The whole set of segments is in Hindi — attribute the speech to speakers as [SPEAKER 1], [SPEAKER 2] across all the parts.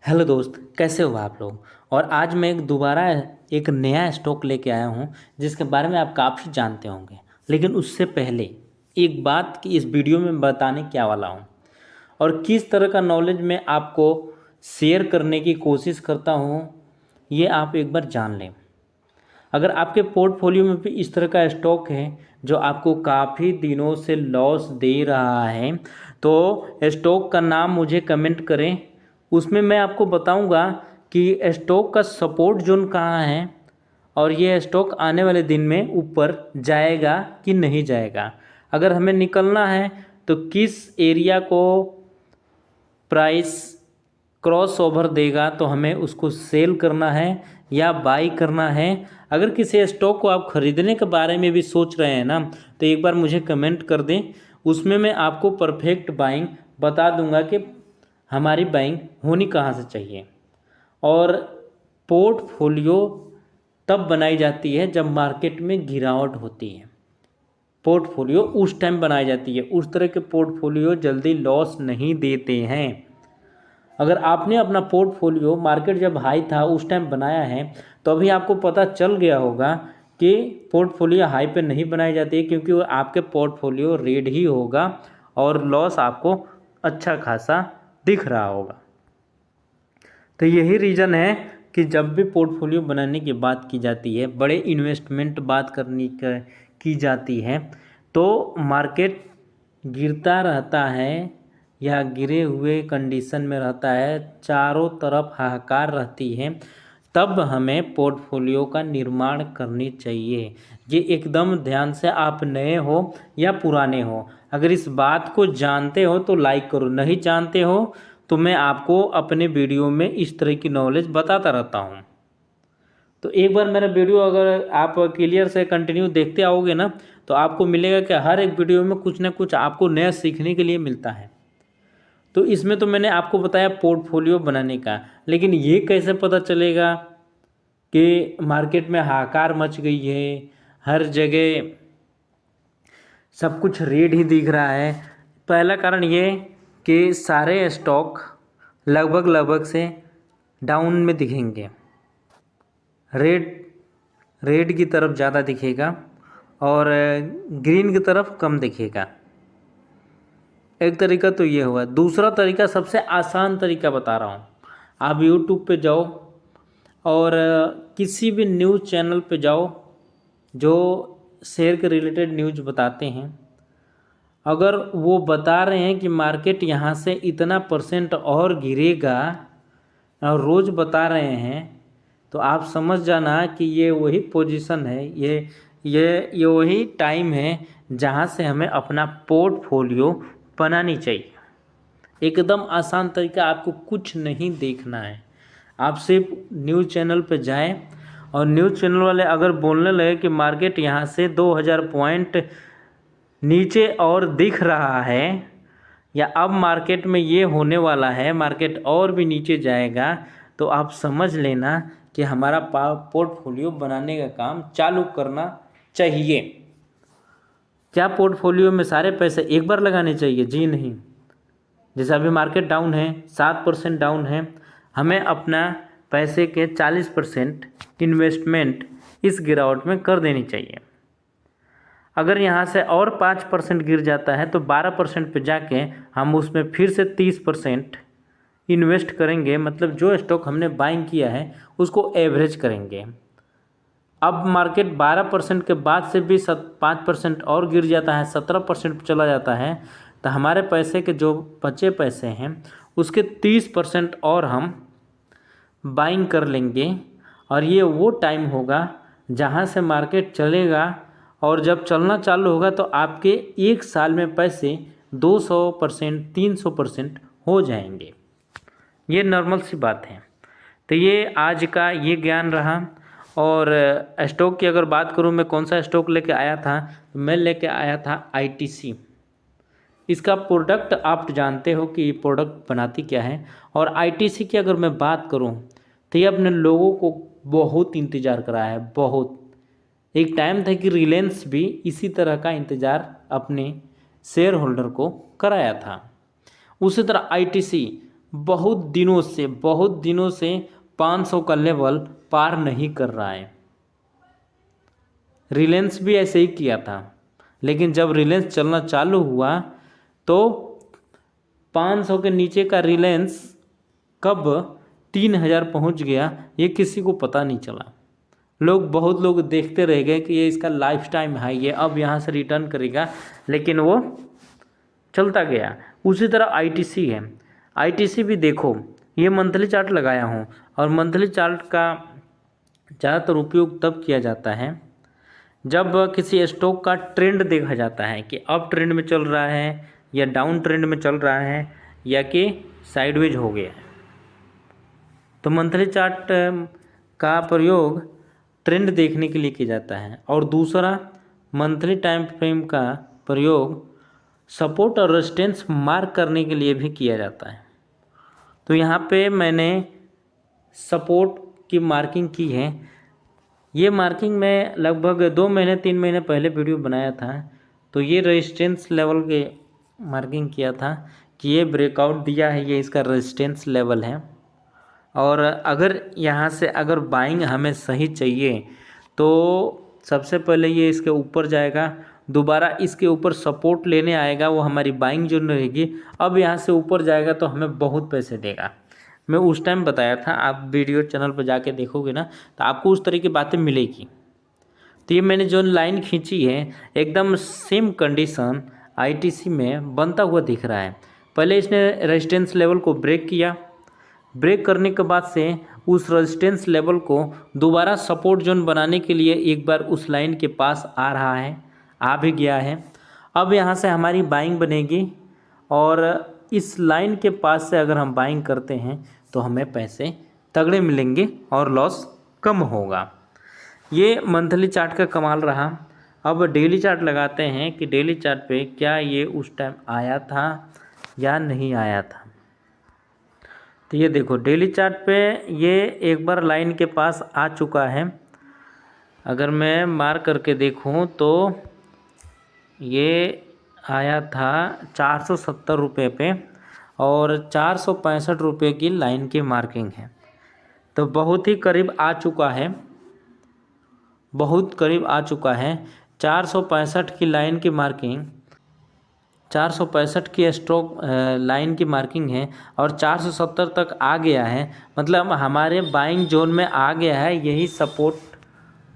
[SPEAKER 1] हेलो दोस्त, कैसे हो आप लोग। और आज मैं दोबारा एक नया स्टॉक लेके आया हूँ जिसके बारे में आप काफ़ी जानते होंगे। लेकिन उससे पहले एक बात कि इस वीडियो में बताने क्या वाला हूँ और किस तरह का नॉलेज मैं आपको शेयर करने की कोशिश करता हूँ, ये आप एक बार जान लें। अगर आपके पोर्टफोलियो में भी इस तरह का स्टॉक है जो आपको काफ़ी दिनों से लॉस दे रहा है, तो स्टॉक का नाम मुझे कमेंट करें। उसमें मैं आपको बताऊंगा कि स्टॉक का सपोर्ट जोन कहाँ है और ये स्टॉक आने वाले दिन में ऊपर जाएगा कि नहीं जाएगा। अगर हमें निकलना है तो किस एरिया को प्राइस क्रॉस ओवर देगा तो हमें उसको सेल करना है या बाई करना है। अगर किसी स्टॉक को आप ख़रीदने के बारे में भी सोच रहे हैं ना, तो एक बार मुझे कमेंट कर दें। उसमें मैं आपको परफेक्ट बाइंग बता दूंगा कि हमारी बाइंग होनी कहाँ से चाहिए। और पोर्टफोलियो तब बनाई जाती है जब मार्केट में गिरावट होती है। पोर्टफोलियो उस टाइम बनाई जाती है, उस तरह के पोर्टफोलियो जल्दी लॉस नहीं देते हैं। अगर आपने अपना पोर्टफोलियो मार्केट जब हाई था उस टाइम बनाया है तो अभी आपको पता चल गया होगा कि पोर्टफोलियो हाई पे नहीं बनाई जाती है, क्योंकि वो आपके पोर्टफोलियो रेड ही होगा और लॉस आपको अच्छा खासा दिख रहा होगा। तो यही रीज़न है कि जब भी पोर्टफोलियो बनाने की बात की जाती है, बड़े इन्वेस्टमेंट बात की जाती है, तो मार्केट गिरता रहता है या गिरे हुए कंडीशन में रहता है, चारों तरफ हाहाकार रहती है, तब हमें पोर्टफोलियो का निर्माण करनी चाहिए। ये एकदम ध्यान से, आप नए हो या पुराने हो, अगर इस बात को जानते हो तो लाइक करो, नहीं जानते हो तो मैं आपको अपने वीडियो में इस तरह की नॉलेज बताता रहता हूँ। तो एक बार मेरा वीडियो अगर आप क्लियर से कंटिन्यू देखते आओगे ना, तो आपको मिलेगा कि हर एक वीडियो में कुछ ना कुछ आपको नया सीखने के लिए मिलता है। तो इसमें तो मैंने आपको बताया पोर्टफोलियो बनाने का, लेकिन ये कैसे पता चलेगा कि मार्केट में हाहाकार मच गई है, हर जगह सब कुछ रेड ही दिख रहा है। पहला कारण ये कि सारे स्टॉक लगभग से डाउन में दिखेंगे। रेड रेड की तरफ ज़्यादा दिखेगा और ग्रीन की तरफ कम दिखेगा। एक तरीका तो ये हुआ। दूसरा तरीका, सबसे आसान तरीका बता रहा हूँ। आप यूट्यूब पे जाओ और किसी भी न्यूज़ चैनल पे जाओ जो शेयर के रिलेटेड न्यूज़ बताते हैं। अगर वो बता रहे हैं कि मार्केट यहाँ से इतना % और गिरेगा और रोज़ बता रहे हैं, तो आप समझ जाना कि ये वही पोजीशन है, ये वही टाइम है जहाँ से हमें अपना पोर्टफोलियो बनानी चाहिए। एकदम आसान तरीका, आपको कुछ नहीं देखना है। आप सिर्फ न्यूज़ चैनल पर जाएं और न्यूज़ चैनल वाले अगर बोलने लगे कि मार्केट यहाँ से 2000 पॉइंट नीचे और दिख रहा है या अब मार्केट में ये होने वाला है, मार्केट और भी नीचे जाएगा, तो आप समझ लेना कि हमारा पोर्टफोलियो बनाने का काम चालू करना चाहिए। क्या पोर्टफोलियो में सारे पैसे एक बार लगाने चाहिए? जी नहीं। जैसे अभी मार्केट डाउन है, 7% डाउन है, हमें अपना पैसे के 40% इन्वेस्टमेंट इस गिरावट में कर देनी चाहिए। अगर यहाँ से और 5% गिर जाता है तो 12% पे जाके हम उसमें फिर से 30% इन्वेस्ट करेंगे। मतलब जो स्टॉक हमने बाइंग किया है उसको एवरेज करेंगे। अब मार्केट 12% के बाद से भी 5% और गिर जाता है, 17% पे चला जाता है, तो हमारे पैसे के जो बचे पैसे हैं उसके 30% और हम बाइंग कर लेंगे। और ये वो टाइम होगा जहाँ से मार्केट चलेगा, और जब चलना चालू होगा तो आपके एक साल में पैसे 200% 300% हो जाएंगे। ये नॉर्मल सी बात है। तो ये आज का ये ज्ञान रहा। और स्टॉक की अगर बात करूँ, मैं कौन सा स्टॉक लेके आया था, तो मैं लेके आया था ITC। इसका प्रोडक्ट आप जानते हो कि ये प्रोडक्ट बनाती क्या है। और ITC की अगर मैं बात करूँ तो ये अपने लोगों को बहुत इंतज़ार कराया है, बहुत। एक टाइम था कि रिलायंस भी इसी तरह का इंतज़ार अपने शेयर होल्डर को कराया था। उसी तरह ITC बहुत दिनों से 500 का लेवल पार नहीं कर रहा है। रिलायंस भी ऐसे ही किया था, लेकिन जब रिलायंस चलना चालू हुआ तो 500 के नीचे का रिलायंस कब 3000 पहुंच गया ये किसी को पता नहीं चला। बहुत लोग देखते रह गए कि ये इसका लाइफ टाइम हाई है, अब यहाँ से रिटर्न करेगा, लेकिन वो चलता गया। उसी तरह आईटीसी है। आईटीसी भी देखो, ये मंथली चार्ट लगाया हूँ, और मंथली चार्ट का ज़्यादातर उपयोग तब किया जाता है जब किसी स्टॉक का ट्रेंड देखा जाता है कि अप ट्रेंड में चल रहा है या डाउन ट्रेंड में चल रहा है या कि साइडवेज हो गया है। तो मंथली चार्ट का प्रयोग ट्रेंड देखने के लिए किया जाता है। और दूसरा, मंथली टाइम फ्रेम का प्रयोग सपोर्ट और रेजिस्टेंस मार्क करने के लिए भी किया जाता है। तो यहाँ पे मैंने सपोर्ट की मार्किंग की है। ये मार्किंग मैं लगभग 2 महीने 3 महीने पहले वीडियो बनाया था। तो ये रेजिस्टेंस लेवल के मार्किंग किया था कि ये ब्रेकआउट दिया है, ये इसका रेजिस्टेंस लेवल है। और अगर यहाँ से अगर बाइंग हमें सही चाहिए तो सबसे पहले ये इसके ऊपर जाएगा, दोबारा इसके ऊपर सपोर्ट लेने आएगा, वो हमारी बाइंग जो रहेगी। अब यहाँ से ऊपर जाएगा तो हमें बहुत पैसे देगा। मैं उस टाइम बताया था, आप वीडियो चैनल पर जाके देखोगे ना तो आपको उस तरह की बातें मिलेगी। तो ये मैंने जो लाइन खींची है एकदम सेम कंडीशन आईटीसी में बनता हुआ दिख रहा है। पहले इसने रेजिस्टेंस लेवल को ब्रेक किया, ब्रेक करने के बाद से उस रेजिस्टेंस लेवल को दोबारा सपोर्ट जोन बनाने के लिए एक बार उस लाइन के पास आ रहा है, आ भी गया है। अब यहाँ से हमारी बाइंग बनेगी, और इस लाइन के पास से अगर हम बाइंग करते हैं तो हमें पैसे तगड़े मिलेंगे और लॉस कम होगा। ये मंथली चार्ट का कमाल रहा। अब डेली चार्ट लगाते हैं कि डेली चार्ट पे क्या ये उस टाइम आया था या नहीं आया था। तो ये देखो डेली चार्ट पे ये एक बार लाइन के पास आ चुका है। अगर मैं मार्क करके देखूं तो ये आया था 470 रुपये पे, और 465 रुपये की लाइन की मार्किंग है। तो बहुत ही करीब आ चुका है, बहुत करीब आ चुका है। 465 की लाइन की मार्किंग, 465 की स्ट्रोक लाइन की मार्किंग है और 470 तक आ गया है। मतलब हमारे बाइंग जोन में आ गया है। यही सपोर्ट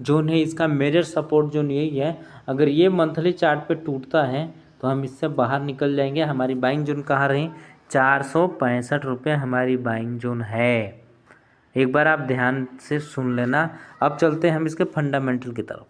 [SPEAKER 1] जोन है, इसका मेजर सपोर्ट जोन यही है। अगर ये मंथली चार्ट पे टूटता है तो हम इससे बाहर निकल जाएंगे। हमारी बाइंग जोन कहाँ रही? 465 रुपये हमारी बाइंग जोन है। एक बार आप ध्यान से सुन लेना। अब चलते हैं हम इसके फंडामेंटल की तरफ।